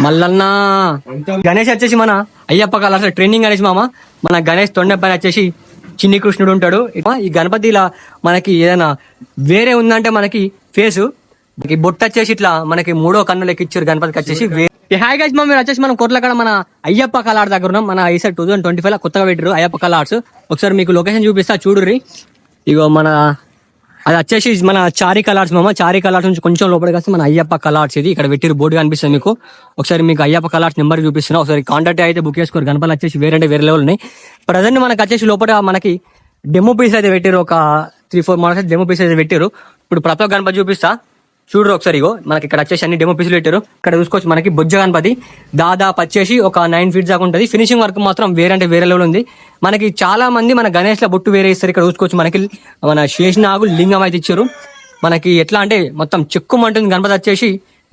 మల్లన్న గణేష్ వచ్చేసి మన అయ్యప్ప కళ ట్రెండింగ్ అనేసి మామ. మన గణేష్ తొండ పైన వచ్చేసి చిన్ని కృష్ణుడు ఉంటాడు. ఈ గణపతిలా మనకి ఏదైనా వేరే ఉందంటే మనకి ఫేసు మనకి బొట్టు వచ్చేసి ఇట్లా మనకి 3వ కన్ను లెక్క ఇచ్చారు గణపతికి వచ్చేసి. హాయ్ గైస్, మీరు వచ్చేసి మనం కొట్లకాడ మన అయ్యప్ప కళ ఆర్ట్స్ దగ్గర ఉన్నాం. మన ఈసారి 2025 కొత్తగా పెట్టారు అయ్యప్ప కళ ఆర్ట్స్. ఒకసారి మీకు లొకేషన్ చూపిస్తా చూడుర్రి. ఇగో మన అది వచ్చేసి మన చారి కలర్స్ మామ. చారి కలర్స్ నుంచి కొంచెం లోపలికి వస్తే మన అయ్యప్ప కలర్స్ ఇది ఇక్కడ పెట్టిరు బోర్డు కనిపిస్తుంది మీకు. ఒకసారి మీకు అయ్యప్ప కలర్స్ నెంబర్ చూపిస్తున్నా, ఒకసారి కాంటాక్ట్ అయితే బుక్ చేసుకోరు. గణపతి వచ్చేసి వేరే లెవెల్ ఉన్నాయి. ప్రజెంట్ మనకు వచ్చేసి లోపల మనకి డెమో పీస్ అయితే పెట్టారు. ఒక 3-4 మోడల్స్ అయితే డెమో పీస్ అయితే పెట్టారు. ఇప్పుడు ప్రతి ఒక్క గణపతి చూపిస్తా చూడరు ఒకసారి. ఇగో మనకి ఇక్కడ వచ్చేసి అన్ని డెమో పీసులు పెట్టారు. ఇక్కడ చూసుకోవచ్చు మనకి బొజ్జ గణపతి దాదాపు వచ్చేసి ఒక 9 feet దాకా ఉంటుంది. ఫినిషింగ్ వర్క్ మాత్రం వేరే లెవెల్ ఉంది. మనకి చాలా మంది మన గణేష్ లో బొట్టు వేరే ఇస్తారు. ఇక్కడ చూసుకోవచ్చు మనకి మన శేషనాగు లింగం అయితే ఇచ్చారు. మనకి ఎట్లా అంటే మొత్తం చెక్కుమంటుంది గణపతి వచ్చేసి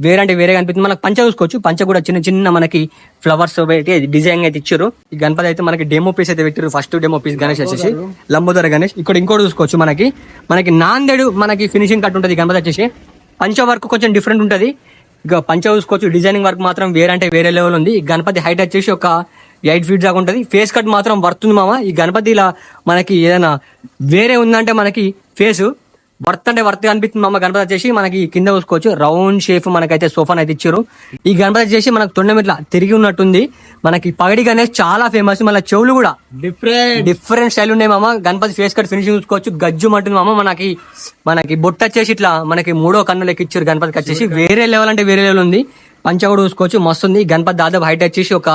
వేరే కనిపిస్తుంది. మనకి పంచ చూసుకోవచ్చు. పంచ కూడా చిన్న మనకి ఫ్లవర్స్ పెట్టి డిజైన్ అయితే ఇచ్చారు. ఈ గణపతి అయితే మనకి డెమో పీస్ అయితే పెట్టారు. ఫస్ట్ డెమో పీస్ గణేష్ వచ్చేసి లంబోదర గణేష్. ఇక్కడ ఇంకోటి చూసుకోవచ్చు మనకి నాందేడు మనకి ఫినిషింగ్ కట్ ఉంటుంది. గణపతి వచ్చేసి పంచ వర్క్ కొంచెం డిఫరెంట్ ఉంటుంది. ఇక పంచ చూసుకోవచ్చు. డిజైనింగ్ వర్క్ మాత్రం వేరే లెవెల్ ఉంది. ఈ గణపతి హైట్ వచ్చేసి ఒక 8 feet దాకా ఉంటుంది. ఫేస్ కట్ మాత్రం వర్తుంది మామ. ఈ గణపతిలా మనకి ఏదైనా వేరే ఉందంటే మనకి ఫేసు వర్త్ కనిపిస్తుంది మామ. గణపతి వచ్చేసి మనకి కింద చూసుకోవచ్చు రౌండ్ షేప్ మనకైతే సోఫాన్ అయితే ఇచ్చారు. ఈ గణపతి వచ్చేసి మనకు తొండం ఇట్లా తిరిగి ఉన్నట్టుంది. మనకి పగడి గణేష్ చాలా ఫేమస్. మళ్ళీ చెవులు కూడా డిఫరెంట్ స్టైల్ ఉన్నాయి మామ. గణపతి ఫేస్ కట్ ఫినిషింగ్ చూసుకోవచ్చు. గజ్జు అంటుంది మామ. మనకి బొట్టు వచ్చేసి ఇట్లా మనకి 3వ కన్ను లెక్క ఇచ్చారు. గణపతికి వచ్చేసి వేరే లెవెల్ అంటే వేరే లెవెల్ ఉంది. పంచ కూడా చూసుకోవచ్చు మస్తు ఉంది. గణపతి దాదాపు హైట్ వచ్చేసి ఒక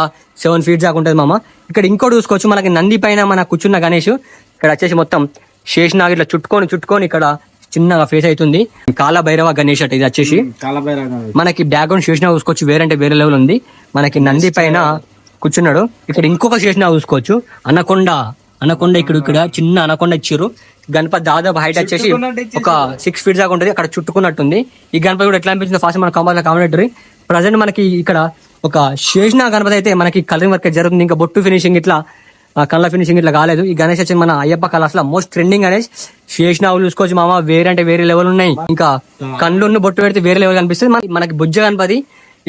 7 feet దాకా ఉంటుంది మామ. ఇక్కడ ఇంకోటి చూసుకోవచ్చు మనకి నంది పైన మన కూర్చున్న గణేష్. ఇక్కడ వచ్చేసి మొత్తం శేషనాగ్ ఇట్లా చుట్టుకొని ఇక్కడ చిన్నగా ఫేస్ అవుతుంది. కాల భైరవ గణేష్ అట ఇది వచ్చేసి. మనకి బ్యాక్గ్రౌండ్ శేషనాగ్ చూసుకోవచ్చు వేరే లెవెల్ ఉంది. మనకి నంది పైన కూర్చున్నాడు. ఇక్కడ ఇంకొక శేషనాగ్ చూసుకోవచ్చు. అనకొండ ఇక్కడ చిన్న అనకొండ ఇచ్చారు. గణపతి దాదాపు హైట్ వచ్చేసి ఒక 6 feet దాకా ఉంటుంది. అక్కడ చుట్టుకున్నట్టుంది. ఈ గణపతి కూడా ఎట్లా అనిపించింది ఫస్ట్ మన కామెంటరీ. ప్రజెంట్ మనకి ఇక్కడ ఒక శేషనాగ్ గణపతి అయితే మనకి కలరింగ్ వర్క్ జరుగుతుంది. ఇంకా బొట్టు ఫినిషింగ్ ఇట్లా కళ్ళ ఫినిషింగ్ ఇట్లా కాలేదు. ఈ గణేష్ వచ్చి మన అయ్యప్ప కళ అసలు మోస్ట్ ట్రెండింగ్ గణేష్. శేషనాగులు చూసుకోవచ్చు మామ. వేరే లెవెల్ ఉన్నాయి. ఇంకా కళ్ళు బొట్టు పెడితే వేరే లెవెల్ కనిపిస్తుంది. మనకి బుజ్జ గణపతి.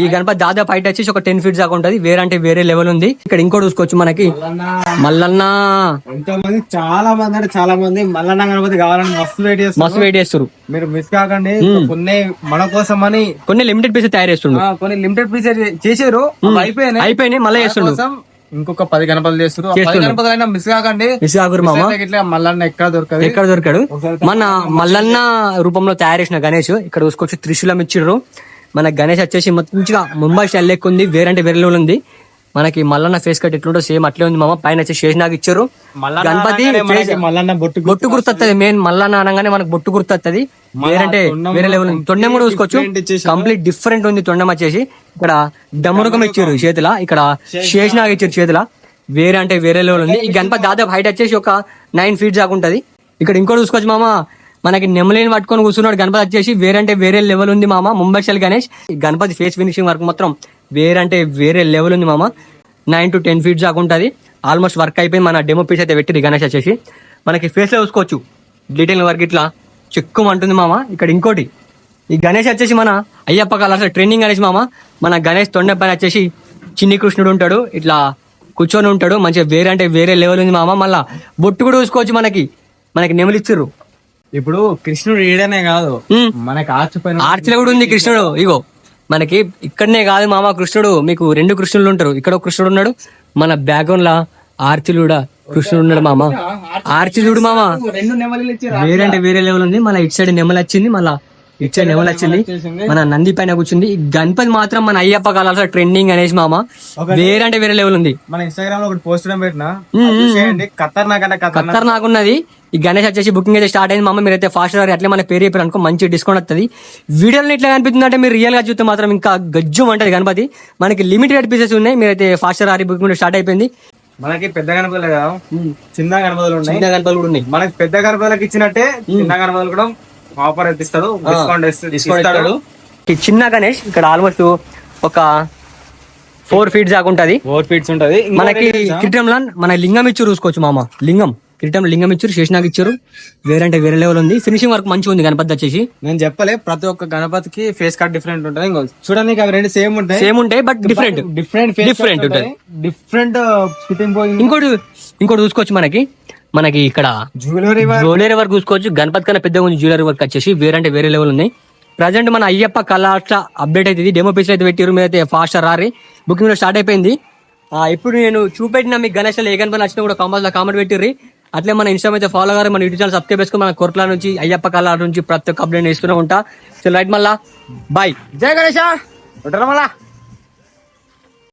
ఈ గణపతి దాదాపు హైట్ వచ్చేసి ఒక 10 feet దాకా ఉంటుంది. వేరే లెవెల్ ఉంది. ఇక్కడ ఇంకోటి చూసుకోవచ్చు మనకి మల్లన్న. చాలా మంది మల్లన్న గణపతి కావాలని మస్తు వెయిట్ చేస్తారు. మీరు మిస్ కాకండి. మన కోసం అని కొన్ని లిమిటెడ్ పీసెస్ తయారు చేస్తుండ్రు. కొన్ని లిమిటెడ్ పీసెస్ చేసారు. అయిపోయినాయి మళ్ళీ చేస్తుండ్రు. ఇంకొక 10 గణపతులు చేస్తారు. 10 గణపతులు అయినా మిస్ కాకండి. మిస్ కాకూరు మామ. ఇట్లా మల్లన్న ఎక్కడ దొరకడు. మన మల్లన్న రూపంలో తయారు చేసిన గణేష్ ఇక్కడ చూసుకోవచ్చు. త్రిశూలం ఇచ్చిర్రు. మన గణేష్ వచ్చేసి మంచిగా ముంబై స్టైల్ లెక్క ఉంది. వేరే లెవెల్ ఉంది. మనకి మల్లన్న ఫేస్ కట్ ఎట్లుంటో సేమ్ అట్లే ఉంది మామ. పైన వచ్చి శేషనాగ్ ఇచ్చారు. గణపతి మల్లన్న బొట్టు గుర్తొస్తుంది. మెయిన్ మల్లన్న అనగానే మనకు బొట్టు గుర్తొస్తుంది. వేరే లెవెల్ ఉంది. తొండం కూడా చూసుకోవచ్చు. కంప్లీట్ డిఫరెంట్ ఉంది. తొండం వచ్చేసి ఇక్కడ డమరుకం ఇచ్చారు చేతిలా. ఇక్కడ శేషనాగ్ ఇచ్చారు చేతిలా. వేరే లెవెల్ ఉంది. ఈ గణపతి దాదాపు హైట్ వచ్చేసి ఒక 9 feet దాకా ఉంటది. ఇక్కడ ఇంకోటి చూసుకోవచ్చు మామ. మనకి నెమలిని పట్టుకొని కూర్చున్నాడు. గణపతి వచ్చేసి వేరే లెవెల్ ఉంది మామ. Mumbai style Ganesh. Ganapati face finishing work మాత్రం వేరే లెవెల్ ఉంది మామ. 9 to 10 feet దాకా ఉంటుంది. ఆల్మోస్ట్ వర్క్ అయిపోయి మన డెమో పీస్ అయితే పెట్టింది గణేష్ వచ్చేసి. మనకి ఫేస్ లో చూసుకోవచ్చు డీటెయిల్ వర్క్ ఇట్లా చెక్కుమంటుంది మామ. ఇక్కడ ఇంకోటి ఈ గణేష్ వచ్చేసి మన అయ్యప్ప కళ ట్రెండింగ్ గణేష్ మామ. మన గణేష్ తొండ పైన వచ్చేసి చిన్ని కృష్ణుడు ఉంటాడు. ఇట్లా కూర్చొని ఉంటాడు. మంచిగా వేరే లెవెల్ ఉంది మామ. మళ్ళా బొట్టు కూడా చూసుకోవచ్చు. మనకి నెమలిచ్చిర్రు. ఇప్పుడు కృష్ణుడు ఈడనే కాదు, మనకి ఆర్చిలో కూడా ఉంది కృష్ణుడు. ఇగో మనకి ఇక్కడనే కాదు మామ కృష్ణుడు. మీకు 2 కృష్ణులు ఉంటారు. ఇక్కడ ఒక కృష్ణుడు ఉన్నాడు. మన బ్యాక్గ్రౌండ్ లా ఆర్చిలు కూడా కృష్ణుడు ఉన్నాడు మామ. ఆర్చి చూడు మామ. వేరే లెవెల్ ఉంది. మళ్ళీ ఇటు సైడ్ నెమలి వచ్చింది. మళ్ళా ఇటు సైడ్ నెమలి వచ్చింది. మన నంది పైన కూర్చుంది. ఈ గణపతి మాత్రం మన అయ్యప్ప కళ ట్రెండింగ్ అనేసి మామ. వేరే లెవెల్ ఉంది. మన ఇన్స్టాగ్రామ్ లో ఒకటి పోస్ట్ పెట్టినా ఖతర్నాక్ ఉన్నది. ఈ గణేష్ వచ్చేసి బుకింగ్ అయితే స్టార్ట్ అయింది మామ. మీరైతే ఫాస్ట్ గా అట్లే మన పేరు చెప్పారు అనుకో మంచి డిస్కౌంట్ వస్తుంది. వీడియోలో ఇట్లా కనిపిస్తుంది అంటే మీరు రియల్ గా చూస్తే మాత్రం ఇంకా గజ్జు అంటది గణపతి. మనకి లిమిటెడ్ పీసెస్ ఉన్నాయి. మీరైతే ఫాస్ట్ గా బుకింగ్ స్టార్ట్ అయిపోయింది. మనకి పెద్ద గణపతులు కదా, చిన్న గణపతులు ఉన్నాయి. మనకి పెద్ద గణపతులకు ఇచ్చినట్టే చిన్న గణపతులు కూడా ఆఫర్ ఇస్తాడు. డిస్కౌంట్. ఈ చిన్న గణేష్ ఇక్కడ ఆల్మోస్ట్ ఒక 4 feet దాకా ఉంటది. 4 feet ఉంటది. మనకి కిట్రంలో మన లింగం ఇచ్చి చూసుకోవచ్చు మామ. లింగం కిరీటం లింగం ఇచ్చారు, శేషనాగ్ ఇచ్చారు. వేరే లెవెల్ ఉంది. ఫినిషింగ్ వర్క్ మంచిగా ఉంది గణపతి వచ్చేసి. నేను చెప్పలే, ప్రతి ఒక్క గణపతికి ఫేస్ కట్ డిఫరెంట్ ఉంటుంది. ఇంకో చూడడానికి అవి రెండు సేమ్ ఉంటాయి బట్ డిఫరెంట్ ఉంటుంది. డిఫరెంట్ ఫిట్టింగ్ పోయింది. ఇంకోటి చూసుకోవచ్చు మనకి ఇక్కడ జ్యువెలరీ వర్క్ చూసుకోవచ్చు. గణపతి కన్నా పెద్దగా ఉంది జ్యువెలరీ వర్క్ వచ్చేసి. వేరే లెవెల్ ఉన్నాయి. ప్రజెంట్ మన అయ్యప్ప కళాక్ష అప్డేట్ అయితే డెమో పీస్ అయితే పెట్టారు. మీరు అయితే ఫాస్ట్ రారి, బుకింగ్ లో స్టార్ట్ అయిపోయింది. ఇప్పుడు నేను చూపెట్టిన మీకు గణేష్ ఏ గణపతి నచ్చినా కూడా కామెంట్ పెట్టిర్రి. అట్లే మన ఇన్స్టాగ్రామ్ అయితే ఫాలో గారు, మన యూట్యూబ్ ఛానల్ సబ్స్క్రైబ్ చేసుకుని మన కోర్టుల నుంచి అయ్యప్ప కళ నుంచి ప్రతి ఒక్క అప్డేట్ ఇస్తూనే ఉంటా. సో రైట్, మళ్ళా బాయ్. జై గణేష.